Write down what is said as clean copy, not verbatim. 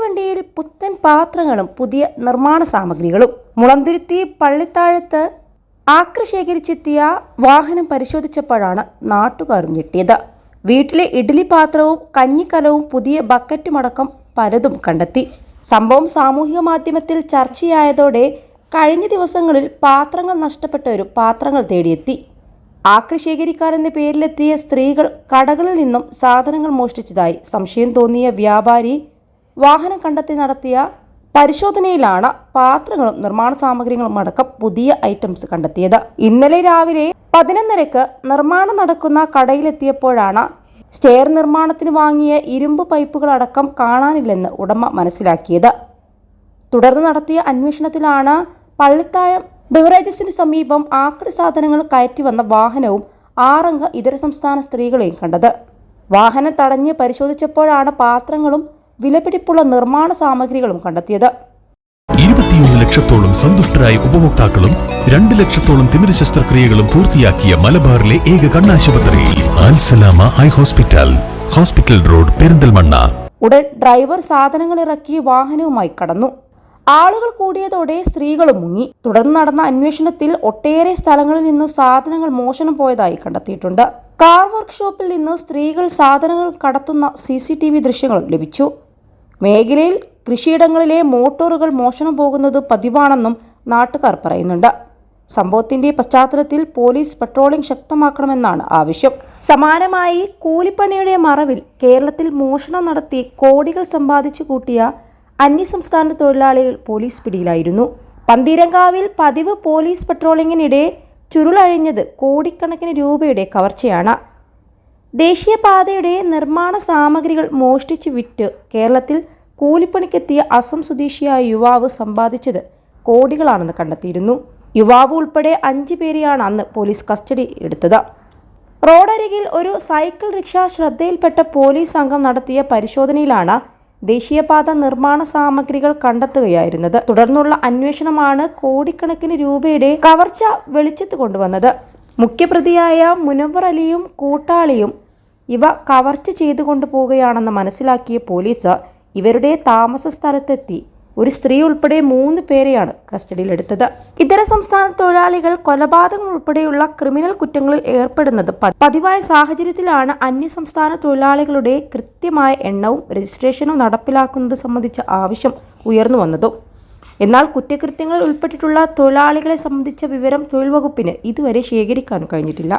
കയറ്റുവണ്ടിയിൽ പുത്തൻ പാത്രങ്ങളും പുതിയ നിർമ്മാണ സാമഗ്രികളും. മുളന്തുരുത്തി പള്ളിത്താഴത്ത് ആക്രി ശേഖരിച്ചെത്തിയ വാഹനം പരിശോധിച്ചപ്പോഴാണ് നാട്ടുകാർ ഞെട്ടിയത്. വീട്ടിലെ ഇഡ്ഡലി പാത്രവും കഞ്ഞിക്കലവും പുതിയ ബക്കറ്റുമടക്കം പലതും കണ്ടെത്തി. സംഭവം സാമൂഹിക മാധ്യമത്തിൽ ചർച്ചയായതോടെ കഴിഞ്ഞ ദിവസങ്ങളിൽ പാത്രങ്ങൾ നഷ്ടപ്പെട്ടവരും പാത്രങ്ങൾ തേടിയെത്തി. ആക്രി ശേഖരിക്കാരെന്ന പേരിലെത്തിയ സ്ത്രീകൾ കടകളിൽ നിന്നും സാധനങ്ങൾ മോഷ്ടിച്ചതായി സംശയം തോന്നിയ വ്യാപാരി വാഹനം കണ്ടെത്തി നടത്തിയ പരിശോധനയിലാണ് പാത്രങ്ങളും നിർമ്മാണ സാമഗ്രികളും അടക്കം പുതിയ ഐറ്റംസ് കണ്ടെത്തിയത്. ഇന്നലെ രാവിലെ 11:30 നിർമ്മാണം നടക്കുന്ന കടയിലെത്തിയപ്പോഴാണ് സ്റ്റെയർ നിർമ്മാണത്തിന് വാങ്ങിയ ഇരുമ്പ് പൈപ്പുകളടക്കം കാണാനില്ലെന്ന് ഉടമ മനസ്സിലാക്കിയത്. തുടർന്ന് നടത്തിയ അന്വേഷണത്തിലാണ് പള്ളിത്താഴം ബിവറേജസിന് സമീപം ആക്രി സാധനങ്ങൾ കയറ്റി വന്ന വാഹനവും 6 അംഗ ഇതര സംസ്ഥാന സ്ത്രീകളെയും കണ്ടത്. വാഹനം തടഞ്ഞ് പരിശോധിച്ചപ്പോഴാണ് പാത്രങ്ങളും വിലപിടിപ്പുള്ള നിർമ്മാണ സാമഗ്രികളും കണ്ടെത്തിയത്. 21 ലക്ഷത്തോളം സന്തുഷ്ടരായ ഉപഭോക്താക്കളും 2 ലക്ഷത്തോളം തിമിര ശസ്ത്രക്രിയകളും പൂർത്തിയാക്കിയ മലബാറിലെ ഏക കണ്ണാശുപത്രി Al Salama high hospital, hospital road, Perinthalmanna. ഉടൻ ഡ്രൈവർ സാധനങ്ങൾ ഇറക്കി വാഹനവുമായി കടന്നു. ആളുകൾ കൂടിയതോടെ സ്ത്രീകളും മുങ്ങി. തുടർന്ന് നടന്ന അന്വേഷണത്തിൽ ഒട്ടേറെ സ്ഥലങ്ങളിൽ നിന്ന് സാധനങ്ങൾ മോഷണം പോയതായി കണ്ടെത്തിയിട്ടുണ്ട്. കാർ വർക്ക്ഷോപ്പിൽ നിന്ന് സ്ത്രീകൾ സാധനങ്ങൾ കടത്തുന്ന CCTV ദൃശ്യങ്ങളും ലഭിച്ചു. മേഖലയിൽ കൃഷിയിടങ്ങളിലെ മോട്ടോറുകൾ മോഷണം പോകുന്നത് പതിവാണെന്നും നാട്ടുകാർ പറയുന്നുണ്ട്. സംഭവത്തിന്റെ പശ്ചാത്തലത്തിൽ പോലീസ് പട്രോളിംഗ് ശക്തമാക്കണമെന്നാണ് ആവശ്യം. സമാനമായി കൂലിപ്പണിയുടെ മറവിൽ കേരളത്തിൽ മോഷണം നടത്തി കോടികൾ സമ്പാദിച്ചു കൂട്ടിയ അന്യസംസ്ഥാന തൊഴിലാളികൾ പോലീസ് പിടിയിലായിരുന്നു. പന്തീരങ്കാവിൽ പതിവ് പോലീസ് പട്രോളിങ്ങിനിടെ ചുരുളഴിഞ്ഞത് കോടിക്കണക്കിന് രൂപയുടെ കവർച്ചയാണ്. ദേശീയപാതയുടെ നിർമ്മാണ സാമഗ്രികൾ മോഷ്ടിച്ച് വിറ്റ് കേരളത്തിൽ കൂലിപ്പണിക്കെത്തിയ അസം സ്വദേശിയായ യുവാവ് സമ്പാദിച്ചത് കോടികളാണെന്ന് കണ്ടെത്തിയിരുന്നു. യുവാവ് ഉൾപ്പെടെ 5 പേരെയാണ് അന്ന് പോലീസ് കസ്റ്റഡി എടുത്തത്. റോഡരികിൽ ഒരു സൈക്കിൾ റിക്ഷ ശ്രദ്ധയിൽപ്പെട്ട പോലീസ് സംഘം നടത്തിയ പരിശോധനയിലാണ് ദേശീയപാത നിർമ്മാണ സാമഗ്രികൾ കണ്ടെത്തുകയായിരുന്നത്. തുടർന്നുള്ള അന്വേഷണമാണ് കോടിക്കണക്കിന് രൂപയുടെ കവർച്ച വെളിച്ചത്ത് കൊണ്ടുവന്നത്. മുഖ്യപ്രതിയായ മുനവ്വർ അലിയും കൂട്ടാളിയും ഇവ കവർച്ച ചെയ്തു കൊണ്ടുപോവുകയാണെന്ന് മനസ്സിലാക്കിയ പോലീസ് ഇവരുടെ താമസ സ്ഥലത്തെത്തി ഒരു സ്ത്രീ ഉൾപ്പെടെ 3 പേരെയാണ് കസ്റ്റഡിയിലെടുത്തത്. ഇതര സംസ്ഥാന തൊഴിലാളികൾ കൊലപാതകം ഉൾപ്പെടെയുള്ള ക്രിമിനൽ കുറ്റങ്ങളിൽ ഏർപ്പെടുന്നത് പതിവായ സാഹചര്യത്തിലാണ് അന്യസംസ്ഥാന തൊഴിലാളികളുടെ കൃത്യമായ എണ്ണവും രജിസ്ട്രേഷനും നടപ്പിലാക്കുന്നത് സംബന്ധിച്ച ആവശ്യം ഉയർന്നു വന്നതും. എന്നാൽ കുറ്റകൃത്യങ്ങളിൽ ഉൾപ്പെട്ടിട്ടുള്ള തൊഴിലാളികളെ സംബന്ധിച്ച വിവരം തൊഴിൽ വകുപ്പിന് ഇതുവരെ ശേഖരിക്കാൻ കഴിഞ്ഞിട്ടില്ല.